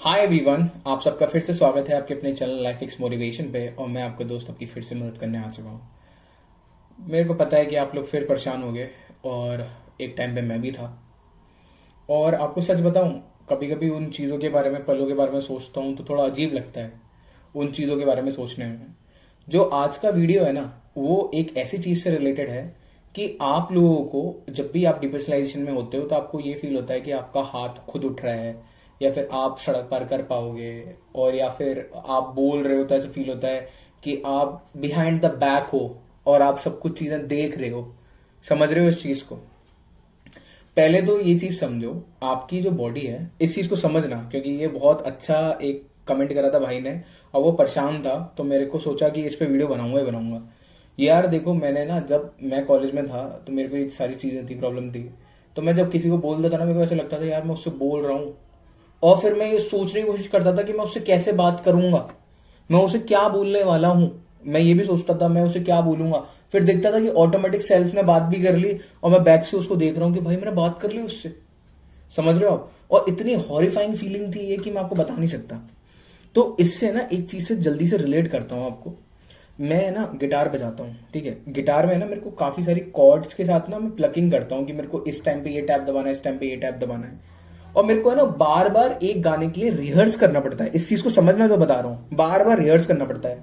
Hi everyone, आप सबका फिर से स्वागत है आपके अपने चैनल लाइफ एक्स मोटिवेशन पे। और मैं आपका दोस्त आपकी फिर से मदद करने आ चुका हूँ। मेरे को पता है कि आप लोग फिर परेशान हो गए और एक टाइम पे मैं भी था। और आपको सच बताऊं, कभी कभी उन चीज़ों के बारे में, पलों के बारे में सोचता हूँ तो थोड़ा अजीब लगता है उन चीज़ों के बारे में सोचने में। जो आज का वीडियो है ना, वो एक ऐसी चीज़ से रिलेटेड है कि आप लोगों को जब भी आप डिपर्सनलाइजेशन में होते हो तो आपको ये फील होता है कि आपका हाथ खुद उठ रहा है, या फिर आप सड़क पार कर पाओगे, और या फिर आप बोल रहे हो तो ऐसा फील होता है कि आप बिहाइंड द बैक हो और आप सब कुछ चीज़ें देख रहे हो। समझ रहे हो इस चीज़ को? पहले तो ये चीज समझो, आपकी जो बॉडी है इस चीज को समझना, क्योंकि ये बहुत अच्छा एक कमेंट करा था भाई ने और वो परेशान था, तो मेरे को सोचा कि इस पे वीडियो बनाऊंगा ही बनाऊंगा। यार देखो, मैंने ना, जब मैं कॉलेज में था तो मेरे को ये सारी चीजें थी, प्रॉब्लम थी। तो मैं जब किसी को बोलता था ना, मेरे को ऐसा लगता था यार मैं उससे बोल रहा हूँ, और फिर मैं ये सोचने की कोशिश करता था कि मैं उससे कैसे बात करूंगा, मैं उसे क्या बोलने वाला हूं। मैं ये भी सोचता था मैं उसे क्या बोलूंगा। फिर देखता था कि ऑटोमेटिक सेल्फ ने बात भी कर ली और मैं बैक से उसको देख रहा हूँ कि भाई मैंने बात कर ली उससे। समझ रहे हो आप? और इतनी हॉरिफाइंग फीलिंग थी ये कि मैं आपको बता नहीं सकता। तो इससे ना एक चीज से जल्दी से रिलेट करता हूँ आपको। मैं ना गिटार बजाता हूँ, ठीक है। गिटार में ना मेरे को काफी सारी कॉर्ड्स के साथ ना मैं प्लकिंग करता हूँ कि मेरे को इस टाइम पे ये टैप दबाना है, इस टाइम पे ये टैप दबाना है। और मेरे को है ना बार बार एक गाने के लिए रिहर्स करना पड़ता है। इस चीज को समझना तो बता रहा हूँ, बार बार रिहर्स करना पड़ता है।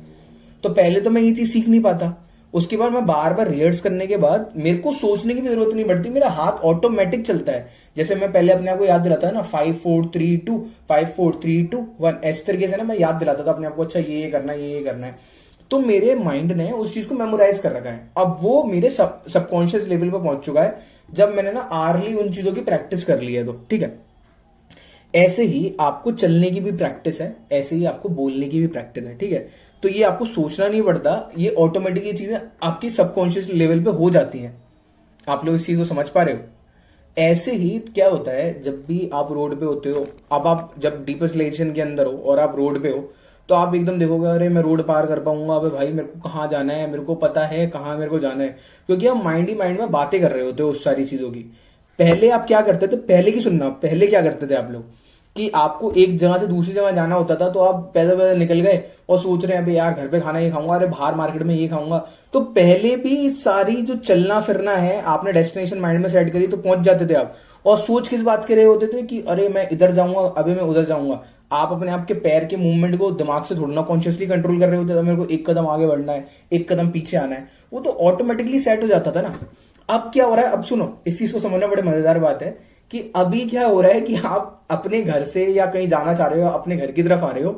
तो पहले तो मैं ये चीज सीख नहीं पाता। उसके बाद मैं बार बार रिहर्स करने के बाद मेरे को सोचने की भी जरूरत नहीं पड़ती, मेरा हाथ ऑटोमेटिक चलता है। जैसे मैं पहले अपने आप को याद दिलाता है ना, 5 4 3 2, 5 4 3 2 1, इस तरीके से ना मैं याद दिलाता था अपने आप को, अच्छा ये करना है, ये करना है। तो मेरे माइंड ने उस चीज को मेमोराइज कर रखा है। अब वो मेरे सबकॉन्शियस लेवल पर पहुंच चुका है, जब मैंने ना आर्ली उन चीजों की प्रैक्टिस कर ली है। तो ठीक है, ऐसे ही आपको चलने की भी प्रैक्टिस है, ऐसे ही आपको बोलने की भी प्रैक्टिस है, ठीक है। तो ये आपको सोचना नहीं पड़ता, ये ऑटोमेटिक ये चीजें आपकी सबकॉन्शियस लेवल पे हो जाती हैं। आप लोग इस चीज को समझ पा रहे हो? ऐसे ही क्या होता है, जब भी आप रोड पे होते हो, अब आप जब डिपर्सलेशन के अंदर हो और आप रोड पे हो, तो आप एकदम देखोगे अरे मैं रोड पार कर पाऊंगा, अबे भाई मेरे को कहाँ जाना है, मेरे को पता है कहाँ मेरे को जाना है। क्योंकि आप माइंड ही माइंड में बातें कर रहे होते हो उस सारी चीजों की। पहले आप क्या करते थे, पहले की सुनना, पहले क्या करते थे आप लोग कि आपको एक जगह से दूसरी जगह जाना होता था, तो आप पैदल पैदल निकल गए और सोच रहे हैं अभी यार घर पे खाना ये खाऊंगा, अरे बाहर मार्केट में ये खाऊंगा। तो पहले भी सारी जो चलना फिरना है आपने डेस्टिनेशन माइंड में सेट करी तो पहुंच जाते थे आप। और सोच किस बात के रहे होते थे कि अरे मैं इधर जाऊंगा, अभी मैं उधर जाऊंगा। आप अपने आप के पैर के मूवमेंट को दिमाग से थोड़ा ना कॉन्शियसली कंट्रोल कर रहे होते थे, मेरे को एक कदम आगे बढ़ना है, एक कदम पीछे आना है। वो तो ऑटोमेटिकली सेट हो जाता था ना। अब क्या हो रहा है, अब सुनो, इस चीज को समझना बड़े मजेदार बात है कि अभी क्या हो रहा है कि आप अपने घर से या कहीं जाना चाह रहे हो, अपने घर की तरफ आ रहे हो,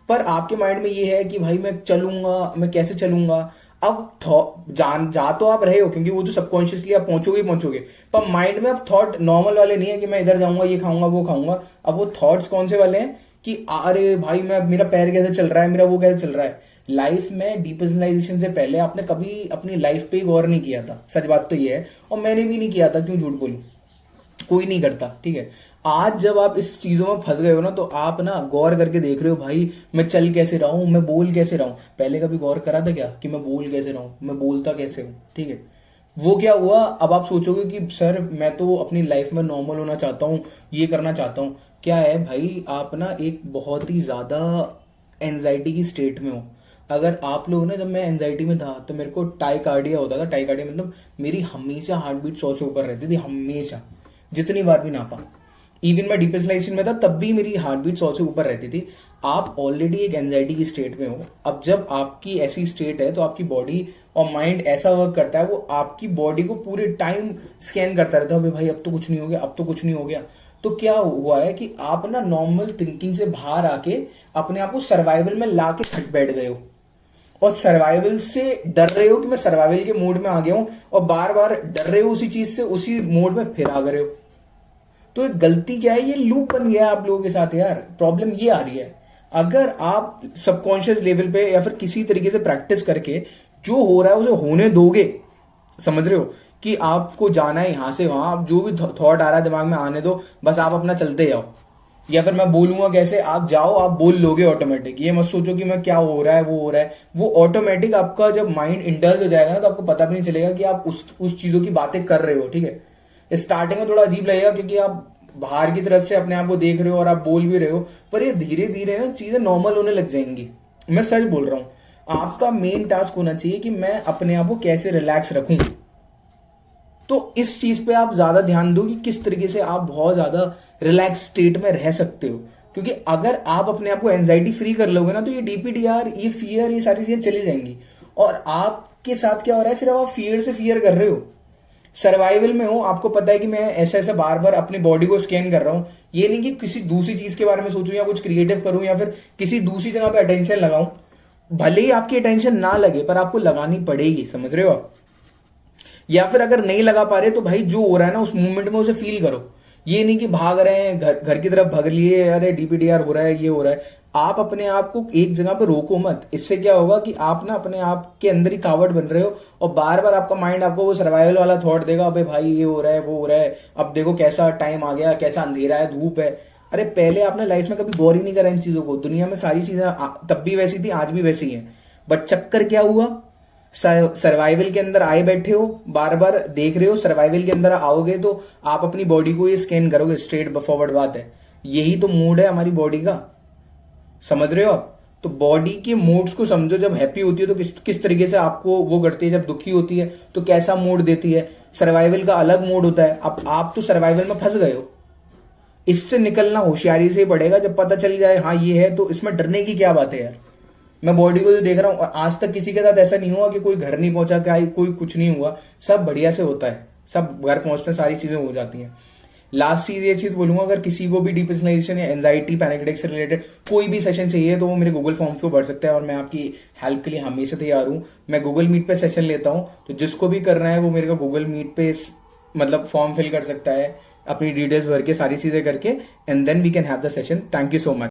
पर आपके माइंड में ये है कि भाई मैं चलूंगा, मैं कैसे चलूंगा। अब जान जा तो आप रहे हो, क्योंकि वो तो सबकॉन्शियसली आप पहुंचोगे ही पहुंचोगे, पर माइंड में अब थॉट नॉर्मल वाले नहीं है कि मैं इधर जाऊंगा, ये खाऊंगा, वो खाऊंगा। अब वो थॉट्स कौन से वाले हैं कि अरे भाई मैं, मेरा पैर कैसे चल रहा है, मेरा वो कैसे चल रहा है। लाइफ में डिपर्सनलाइजेशन से पहले आपने कभी अपनी लाइफ पे गौर नहीं किया था, सच बात तो ये है। और मैंने भी नहीं किया था, क्यों झूठ बोलूं, कोई नहीं करता, ठीक है। आज जब आप इस चीजों में फंस गए हो ना, तो आप ना गौर करके देख रहे हो भाई मैं चल कैसे रहा हूं, मैं बोल कैसे रहा हूं। पहले कभी गौर करा था क्या कि मैं बोल कैसे रहा हूं, मैं बोलता कैसे हूं, ठीक है। वो क्या हुआ, अब आप सोचोगे कि सर मैं तो अपनी लाइफ में नॉर्मल होना चाहता हूँ, ये करना चाहता हूँ। क्या है भाई, आप ना एक बहुत ही ज्यादा एंजाइटी की स्टेट में हो। अगर आप लोग ना, जब मैं एंजाइटी में था तो मेरे को टाइकार्डिया होता था। टाइकार्डिया मतलब मेरी हमेशा हार्ट बीट 100 से ऊपर रहती थी, हमेशा, जितनी बार भी नापा। इवन मैं डिप्रेशनाइजेशन में था तब भी मेरी हार्ट बीट 100 से ऊपर रहती थी। आप ऑलरेडी एक एंजाइटी की स्टेट में हो। अब जब आपकी ऐसी स्टेट है तो आपकी बॉडी और माइंड ऐसा वर्क करता है, वो आपकी बॉडी को पूरे टाइम स्कैन करता रहता है, भाई अब तो कुछ नहीं हो गया, अब तो कुछ नहीं हो गया। तो क्या हुआ है कि आप ना नॉर्मल थिंकिंग से बाहर आके अपने आप को सर्वाइवल में ला के खट बैठ गए हो, और सर्वाइवल से डर रहे हो कि मैं सर्वाइवल के मोड में आ गया हूं, और बार बार डर रहे हो उसी चीज से, उसी मोड में फिर आ गए हो। तो गलती क्या है, ये लूप बन गया है आप लोगों के साथ यार। प्रॉब्लम ये आ रही है, अगर आप सबकॉन्शियस लेवल पे या फिर किसी तरीके से प्रैक्टिस करके जो हो रहा है उसे होने दोगे, समझ रहे हो, कि आपको जाना है यहां से वहां, आप जो भी थॉट आ रहा है दिमाग में आने दो, बस आप अपना चलते जाओ। या फिर मैं बोलूंगा कैसे, आप जाओ, आप बोल लोगे ऑटोमेटिक। ये मत सोचो कि मैं क्या हो रहा है, वो हो रहा है, वो ऑटोमेटिक आपका जब माइंड इंडल्ज हो जाएगा ना, तो आपको पता भी नहीं चलेगा कि आप उस चीजों की बातें कर रहे हो, ठीक है। स्टार्टिंग में थोड़ा अजीब लगेगा, क्योंकि आप बाहर की तरफ से अपने आप को देख रहे हो और आप बोल भी रहे हो, पर ये धीरे धीरे ना चीजें नॉर्मल होने लग जाएंगी। मैं सच बोल रहा हूं। आपका मेन टास्क होना चाहिए कि मैं अपने आप को कैसे रिलैक्स रखूं। तो इस चीज पे आप ज्यादा ध्यान दो कि किस तरीके से आप बहुत ज्यादा रिलैक्स स्टेट में रह सकते हो। क्योंकि अगर आप अपने आप को एंजाइटी फ्री कर लोगे ना, तो ये डीपीडीआर, ये फियर, ये सारी चीजें चली जाएंगी। और आपके साथ क्या हो रहा है, सिर्फ आप फियर से फियर कर रहे हो। सर्वाइवल में हो, आपको पता है कि मैं ऐसा ऐसा बार बार अपनी बॉडी को स्कैन कर रहा हूं। ये नहीं कि किसी दूसरी चीज के बारे में सोचूं या कुछ क्रिएटिव करूं या फिर किसी दूसरी जगह पे अटेंशन लगाऊं। भले ही आपकी अटेंशन ना लगे, पर आपको लगानी पड़ेगी, समझ रहे हो आप। या फिर अगर नहीं लगा पा रहे तो भाई जो हो रहा है ना उस मूवमेंट में उसे फील करो। ये नहीं कि भाग रहे हैं, घर की तरफ भाग लिए, अरे डीपीडीआर हो रहा है, ये हो रहा है। आप अपने आप को एक जगह पे रोको मत। इससे क्या होगा कि आप ना अपने आप के अंदर ही कावड़ बन रहे हो और बार बार आपका माइंड आपको वो सर्वाइवल वाला थॉट देगा, अबे भाई ये हो रहा है, वो हो रहा है, अब देखो कैसा टाइम आ गया, कैसा अंधेरा है, धूप है। अरे पहले आपने लाइफ में कभी गौर ही नहीं करा इन चीजों को। दुनिया में सारी चीजें तब भी वैसी थी, आज भी वैसी है। बट चक्कर क्या हुआ, सर्वाइवल के अंदर आए बैठे हो, बार बार देख रहे हो। सर्वाइवल के अंदर आओगे तो आप अपनी बॉडी को ये स्कैन करोगे, स्ट्रेट फॉरवर्ड बात है। यही तो मूड है हमारी बॉडी का, समझ रहे हो आप। तो बॉडी के मूड्स को समझो। जब हैप्पी होती है तो किस तरीके से आपको वो करती है, जब दुखी होती है तो कैसा मूड देती है। सर्वाइवल का अलग मूड होता है। अब आप तो सर्वाइवल में फंस गए हो। इससे निकलना होशियारी से ही पड़ेगा। जब पता चल जाए हाँ ये है, तो इसमें डरने की क्या बात है यार। मैं बॉडी को जो देख रहा हूं, और आज तक किसी के साथ ऐसा नहीं हुआ कि कोई घर नहीं पहुंचा, क्या कोई कुछ नहीं हुआ, सब बढ़िया से होता है। सब घर पहुंचते सारी चीजें हो जाती हैं। लास्ट चीज ये चीज बोलूंगा, अगर किसी को भी डिपर्सनलाइजेशन या एंजाइटी पैनिक अटैक से रिलेटेड कोई भी सेशन चाहिए तो वो मेरे गूगल फॉर्म्स को भर सकता है और मैं आपकी हेल्प के लिए हमेशा तैयार हूं। मैं गूगल मीट पे सेशन लेता हूं, तो जिसको भी करना है वो मेरे को गूगल मीट पे मतलब फॉर्म फिल कर सकता है, अपनी डिटेल्स भर के सारी चीजें करके, and then we can have the session. Thank you so much.